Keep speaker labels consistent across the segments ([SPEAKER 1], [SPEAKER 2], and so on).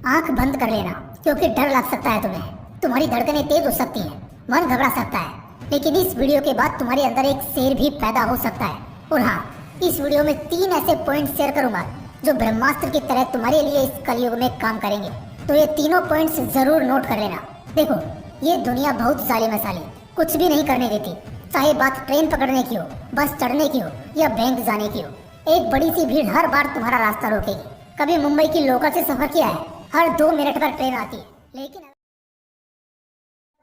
[SPEAKER 1] आंख बंद कर लेना, क्योंकि डर लग सकता है तुम्हें। तुम्हारी धड़कनें तेज हो सकती हैं, मन घबरा सकता है। लेकिन इस वीडियो के बाद तुम्हारे अंदर एक शेर भी पैदा हो सकता है। और हाँ, इस वीडियो में 3 ऐसे पॉइंट शेयर करूंगा जो ब्रह्मास्त्र की तरह तुम्हारे लिए इस कलयुग में काम करेंगे। तो ये तीनों पॉइंट्स जरूर नोट कर लेना। देखो, ये दुनिया बहुत जालिम है साली, कुछ भी नहीं करने देती। चाहे बात ट्रेन पकड़ने की हो, बस चढ़ने की हो या बैंक जाने की हो, एक बड़ी सी भीड़ हर बार तुम्हारा रास्ता रोकेगी। कभी मुंबई की लोकल से सफर किया है? हर 2 मिनट पर ट्रेन आती है, लेकिन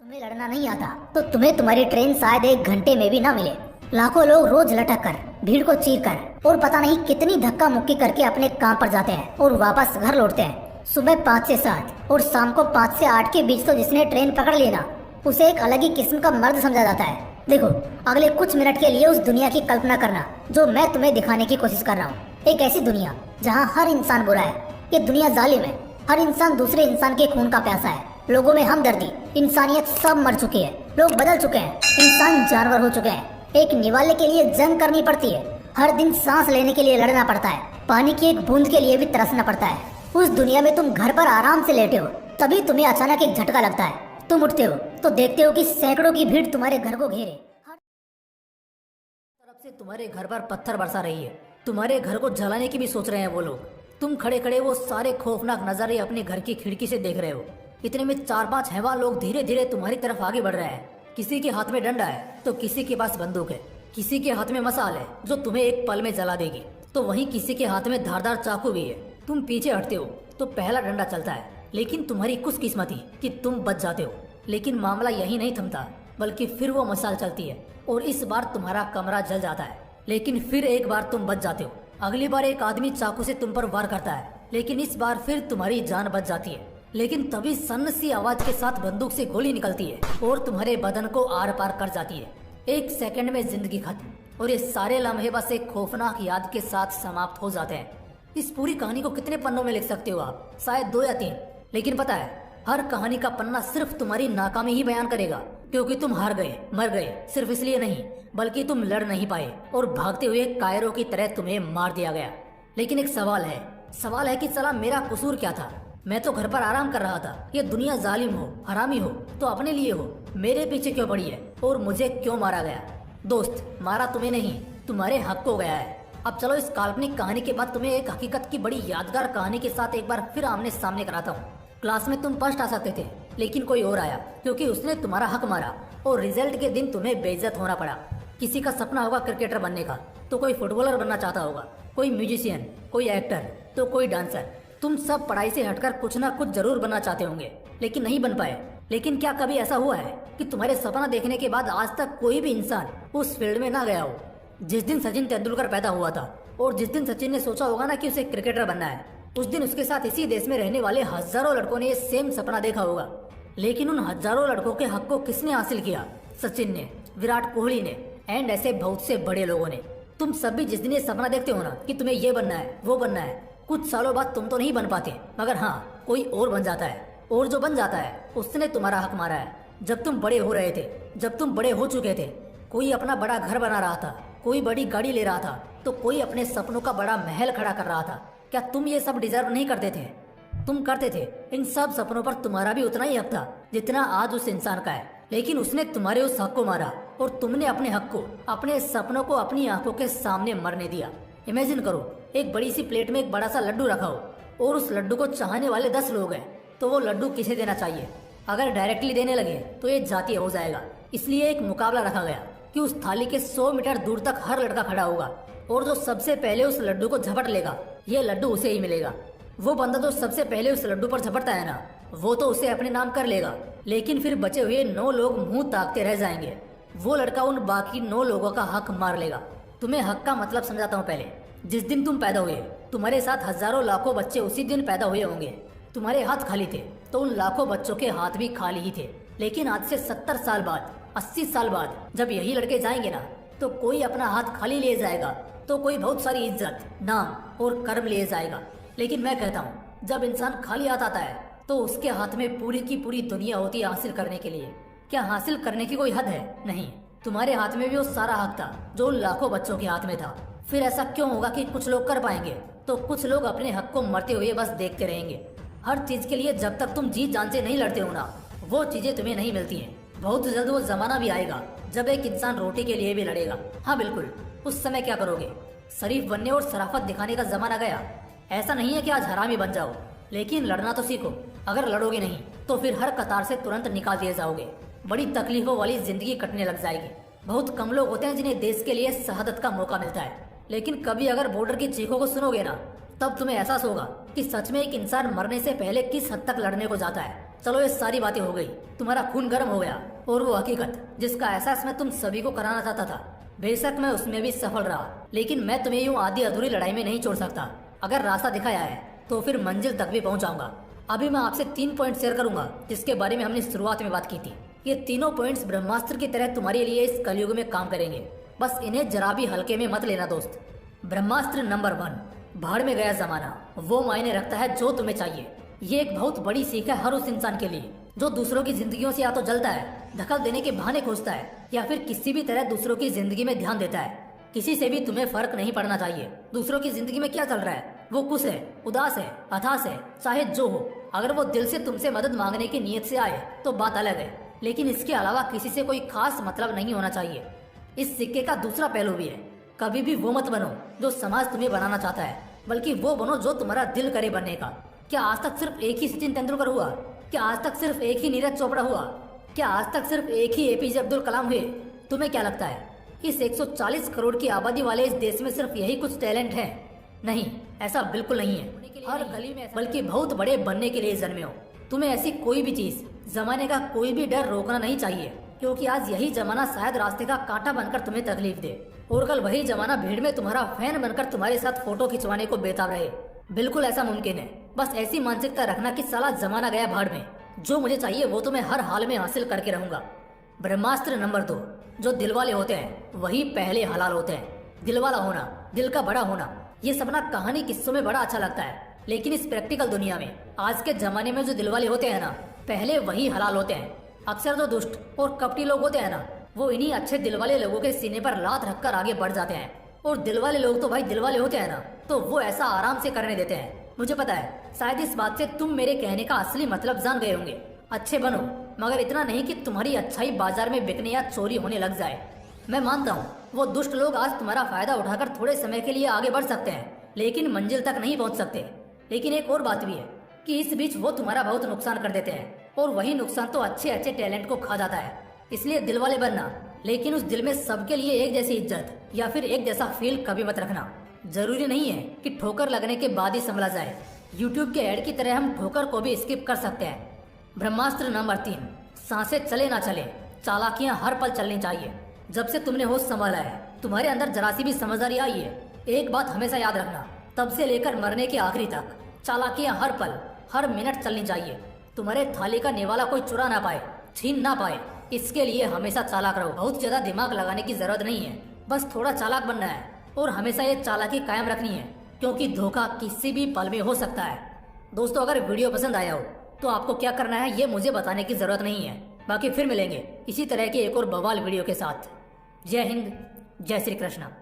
[SPEAKER 1] तुम्हें लड़ना नहीं आता तो तुम्हें तुम्हारी ट्रेन शायद 1 घंटे में भी ना मिले। लाखों लोग रोज लटक कर, भीड़ को चीर कर और पता नहीं कितनी धक्का मुक्की करके अपने काम पर जाते हैं और वापस घर लौटते हैं। सुबह 5 से 7 और शाम को 5 से 8 के बीच तो जिसने ट्रेन पकड़ ली ना, उसे एक अलग ही किस्म का मर्द समझा जाता है। देखो, अगले कुछ मिनट के लिए उस दुनिया की कल्पना करना जो मैं तुम्हें दिखाने की कोशिश कर रहा हूँ। एक ऐसी दुनिया जहाँ हर इंसान बुरा है। ये दुनिया जालिम है। हर इंसान दूसरे इंसान के खून का प्यासा है। लोगों में हमदर्दी, इंसानियत सब मर चुकी है। लोग बदल चुके हैं, इंसान जानवर हो चुके हैं। एक निवाले के लिए जंग करनी पड़ती है। हर दिन सांस लेने के लिए लड़ना पड़ता है। पानी की एक बूंद के लिए भी तरसना पड़ता है। उस दुनिया में तुम घर पर आराम से लेटे हो, तभी तुम्हें अचानक एक झटका लगता है। तुम उठते हो तो देखते हो कि सैकड़ों की भीड़ तुम्हारे घर को घेरे, हर तरफ से तुम्हारे घर पर पत्थर बरसा रही है। तुम्हारे घर को जलाने की भी सोच रहे हैं वो लोग। तुम खड़े खड़े वो सारे खौफनाक नजारे अपने घर की खिड़की से देख रहे हो। इतने में 4-5 हैवान लोग धीरे धीरे तुम्हारी तरफ आगे बढ़ रहे हैं। किसी के हाथ में डंडा है तो किसी के पास बंदूक है। किसी के हाथ में मसाल है जो तुम्हें एक पल में जला देगी, तो वहीं किसी के हाथ में धारदार चाकू भी है। तुम पीछे हटते हो तो पहला डंडा चलता है, लेकिन तुम्हारी खुशकिस्मती कि तुम बच जाते हो। लेकिन मामला यही नहीं थमता, बल्कि फिर वो मसाल चलती है और इस बार तुम्हारा कमरा जल जाता है। लेकिन फिर एक बार तुम बच जाते हो। अगली बार एक आदमी चाकू से तुम पर वार करता है, लेकिन इस बार फिर तुम्हारी जान बच जाती है। लेकिन तभी सन्न सी आवाज के साथ बंदूक से गोली निकलती है और तुम्हारे बदन को आर पार कर जाती है। 1 सेकंड में जिंदगी खत्म और ये सारे लम्हे बस एक खौफनाक याद के साथ समाप्त हो जाते हैं। इस पूरी कहानी को कितने पन्नों में लिख सकते हो आप? शायद 2 या 3। लेकिन पता है, हर कहानी का पन्ना सिर्फ तुम्हारी नाकामी ही बयान करेगा, क्योंकि तुम हार गए, मर गए। सिर्फ इसलिए नहीं, बल्कि तुम लड़ नहीं पाए और भागते हुए कायरों की तरह तुम्हें मार दिया गया। लेकिन एक सवाल है कि साला मेरा कसूर क्या था? मैं तो घर पर आराम कर रहा था। ये दुनिया जालिम हो, हरामी हो तो अपने लिए हो, मेरे पीछे क्यों पड़ी है और मुझे क्यों मारा गया? दोस्त, मारा तुम्हें नहीं, तुम्हारे हक को गया है। अब चलो, इस काल्पनिक कहानी के बाद तुम्हें एक हकीकत की बड़ी यादगार कहानी के साथ एक बार फिर आमने सामने कराता हूँ। क्लास में तुम फर्स्ट आ सकते थे, लेकिन कोई और आया, क्योंकि उसने तुम्हारा हक मारा और रिजल्ट के दिन तुम्हें बेइज्जत होना पड़ा। किसी का सपना होगा क्रिकेटर बनने का, तो कोई फुटबॉलर बनना चाहता होगा, कोई म्यूजिशियन, कोई एक्टर, तो कोई डांसर। तुम सब पढ़ाई से हटकर कुछ ना कुछ जरूर बनना चाहते होंगे, लेकिन नहीं बन पाए। लेकिन क्या कभी ऐसा हुआ है कि तुम्हारे सपना देखने के बाद आज तक कोई भी इंसान उस फील्ड में ना गया हो? जिस दिन सचिन तेंदुलकर पैदा हुआ था और जिस दिन सचिन ने सोचा होगा ना कि उसे क्रिकेटर बनना है, उस दिन उसके साथ इसी देश में रहने वाले हजारों लड़कों ने ये सेम सपना देखा होगा। लेकिन उन हजारों लड़कों के हक को किसने हासिल किया? सचिन ने, विराट कोहली ने एंड ऐसे बहुत से बड़े लोगों ने। तुम सब भी जिस दिन ये सपना देखते हो ना कि तुम्हें ये बनना है, वो बनना है, कुछ सालों बाद तुम तो नहीं बन पाते, मगर हाँ, कोई और बन जाता है। और जो बन जाता है उसने तुम्हारा हक मारा है। जब तुम बड़े हो रहे थे, जब तुम बड़े हो चुके थे, कोई अपना बड़ा घर बना रहा था, कोई बड़ी गाड़ी ले रहा था, तो कोई अपने सपनों का बड़ा महल खड़ा कर रहा था। क्या तुम ये सब डिजर्व नहीं करते थे? तुम करते थे। इन सब सपनों पर तुम्हारा भी उतना ही हक था जितना आज उस इंसान का है। लेकिन उसने तुम्हारे उस हक को मारा और तुमने अपने हक को, अपने सपनों को अपनी आंखों के सामने मरने दिया। इमेजिन करो, एक बड़ी सी प्लेट में एक बड़ा सा लड्डू रखा हो और उस लड्डू को चाहने वाले 10 लोग हैं, तो वो लड्डू किसे देना चाहिए? अगर डायरेक्टली देने लगे तो ये जातीय हो जाएगा। इसलिए एक मुकाबला रखा गया कि उस थाली के 100 मीटर दूर तक हर लड़का खड़ा होगा और जो सबसे पहले उस लड्डू को झपट लेगा, ये लड्डू उसे ही मिलेगा। वो बंदा जो सबसे पहले उस लड्डू पर झपटता है ना, वो तो उसे अपने नाम कर लेगा। लेकिन फिर बचे हुए 9 लोग मुंह ताकते रह जाएंगे। वो लड़का उन बाकी 9 लोगों का हक मार लेगा। तुम्हें हक का मतलब समझाता हूँ। पहले, जिस दिन तुम पैदा हुए, तुम्हारे साथ हजारों लाखों बच्चे उसी दिन पैदा हुए होंगे। तुम्हारे हाथ खाली थे तो उन लाखों बच्चों के हाथ भी खाली ही थे। लेकिन आज से 70 साल बाद, 80 साल बाद जब यही लड़के जाएंगे ना, तो कोई अपना हाथ खाली लिए जाएगा, तो कोई बहुत सारी इज्जत, नाम और कर्म लिए जाएगा। लेकिन मैं कहता हूँ, जब इंसान खाली हाथ आता है तो उसके हाथ में पूरी की पूरी दुनिया होती है हासिल करने के लिए। क्या हासिल करने की कोई हद है? नहीं। तुम्हारे हाथ में भी वो सारा हक था जो उन लाखों बच्चों के हाथ में था। फिर ऐसा क्यों होगा कि कुछ लोग कर पाएंगे तो कुछ लोग अपने हक को मरते हुए बस देखते रहेंगे?
[SPEAKER 2] हर चीज के लिए जब तक तुम जी जान से नहीं लड़ते हो ना, वो चीजें तुम्हें नहीं मिलती हैं। बहुत जल्द वो जमाना भी आएगा जब एक इंसान रोटी के लिए भी लड़ेगा। हाँ बिल्कुल, उस समय क्या करोगे? शरीफ बनने और शराफत दिखाने का जमाना गया। ऐसा नहीं है कि आज हरामी बन जाओ, लेकिन लड़ना तो सीखो। अगर लड़ोगे नहीं तो फिर हर कतार से तुरंत निकाल दिए जाओगे। बड़ी तकलीफों वाली जिंदगी कटने लग जाएगी। बहुत कम लोग होते हैं जिन्हें देश के लिए शहादत का मौका मिलता है, लेकिन कभी अगर बॉर्डर की चीखों को सुनोगे ना, तब तुम्हें एहसास होगा कि सच में एक इंसान मरने से पहले किस हद तक लड़ने को जाता है। चलो ये सारी बातें हो गई, तुम्हारा खून गर्म हो गया, और वो हकीकत जिसका एहसास मैं तुम सभी को कराना चाहता था, बेशक मैं उसमें भी सफल रहा, लेकिन मैं तुम्हें यूं आधी अधूरी लड़ाई में नहीं छोड़ सकता। अगर रास्ता दिखाया है तो फिर मंजिल तक भी पहुंच जाऊंगा। अभी मैं आपसे 3 पॉइंट शेयर करूंगा जिसके बारे में हमने शुरुआत में बात की थी। ये तीनों पॉइंट्स ब्रह्मास्त्र की तरह तुम्हारे लिए इस कलयुग में काम करेंगे, बस इन्हें जरा भी हल्के में मत लेना दोस्त। ब्रह्मास्त्र नंबर 1, भाड़ में गया जमाना वो मायने रखता है जो तुम्हें चाहिए। ये एक बहुत बड़ी सीख है हर उस इंसान के लिए जो दूसरों की जिंदगियों से या तो जलता है, दखल देने के बहाने खोजता है, या फिर किसी भी तरह दूसरों की जिंदगी में ध्यान देता है। किसी से भी तुम्हें फर्क नहीं पड़ना चाहिए दूसरों की जिंदगी में क्या चल रहा है। वो खुश है, उदास है, हताश है, चाहे जो हो, अगर वो दिल से तुमसे मदद मांगने की नीयत से आए तो बात अलग है, लेकिन इसके अलावा किसी से कोई खास मतलब नहीं होना चाहिए। इस सिक्के का दूसरा पहलू भी है, कभी भी वो मत बनो जो समाज तुम्हें बनाना चाहता है, बल्कि वो बनो जो तुम्हारा दिल करे बनने का। क्या आज तक सिर्फ एक ही सचिन तेंदुलकर हुआ? क्या आज तक सिर्फ एक ही नीरज चोपड़ा हुआ? क्या आज तक सिर्फ एक ही एपीजे अब्दुल कलाम हुए? तुम्हें क्या लगता है इस 140 करोड़ की आबादी वाले इस देश में सिर्फ यही कुछ टैलेंट है? नहीं, ऐसा बिल्कुल नहीं है। हर गली में, बल्कि बहुत बड़े बनने के लिए जन्मे हो। तुम्हें ऐसी कोई भी चीज, जमाने का कोई भी डर रोकना नहीं चाहिए, क्योंकि आज यही जमाना शायद रास्ते का कांटा बनकर तुम्हें तकलीफ दे, और कल वही जमाना भीड़ में तुम्हारा फैन बनकर तुम्हारे साथ फोटो खिंचवाने को बेताब रहे। बिल्कुल ऐसा मुमकिन है। बस ऐसी मानसिकता रखना कि साला जमाना गया भाड़ में, जो मुझे चाहिए वो तो मैं हर हाल में हासिल करके रहूंगा। ब्रह्मास्त्र नंबर 2, जो दिल वाले होते हैं वही पहले हलाल होते हैं। दिल वाला होना, दिल का बड़ा होना, ये सपना कहानी किस्सों में बड़ा अच्छा लगता है, लेकिन इस प्रैक्टिकल दुनिया में आज के जमाने में जो दिल वाले होते हैं ना, पहले वही हलाल होते हैं। अक्सर जो दुष्ट और कपटी लोग होते हैं ना, वो इन्हीं अच्छे दिल वाले लोगों के सीने पर लात रखकर आगे बढ़ जाते हैं। और दिल वाले लोग तो भाई दिल वाले होते हैं ना, तो वो ऐसा आराम से करने देते हैं। मुझे पता है शायद इस बात से तुम मेरे कहने का असली मतलब जान गए होंगे। अच्छे बनो, मगर इतना नहीं कि तुम्हारी अच्छाई बाजार में बिकने या चोरी होने लग जाए। मैं मानता हूँ वो दुष्ट लोग आज तुम्हारा फायदा उठाकर थोड़े समय के लिए आगे बढ़ सकते हैं, लेकिन मंजिल तक नहीं पहुँच सकते। लेकिन एक और बात भी है कि इस बीच वो तुम्हारा बहुत नुकसान कर देते हैं, और वही नुकसान तो अच्छे अच्छे टैलेंट को खा जाता है। इसलिए दिल वाले बनना, लेकिन उस दिल में सबके लिए एक जैसी इज्जत या फिर एक जैसा फील कभी मत रखना। जरूरी नहीं है कि ठोकर लगने के बाद ही संभला जाए। यूट्यूब के ऐड की तरह हम ठोकर को भी स्किप कर सकते हैं। ब्रह्मास्त्र नंबर 3, सांसें चले ना चले, चालाकियां हर पल चलनी चाहिए। जब से तुमने होश संभाला है, तुम्हारे अंदर जरा सी भी समझदारी आई है, एक बात हमेशा याद रखना, तब से लेकर मरने के आखिरी तक चालाकियां हर पल हर मिनट चलनी चाहिए। तुम्हारे थाली का निवाला कोई चुरा ना पाए, छीन ना पाए, इसके लिए हमेशा चालाक रहो। बहुत ज्यादा दिमाग लगाने की जरूरत नहीं है, बस थोड़ा चालाक बनना है और हमेशा ये चालाकी कायम रखनी है, क्योंकि धोखा किसी भी पल में हो सकता है। दोस्तों, अगर वीडियो पसंद आया हो तो आपको क्या करना है ये मुझे बताने की जरूरत नहीं है। बाकी फिर मिलेंगे इसी तरह की एक और बवाल वीडियो के साथ। जय हिंद, जय श्री कृष्ण।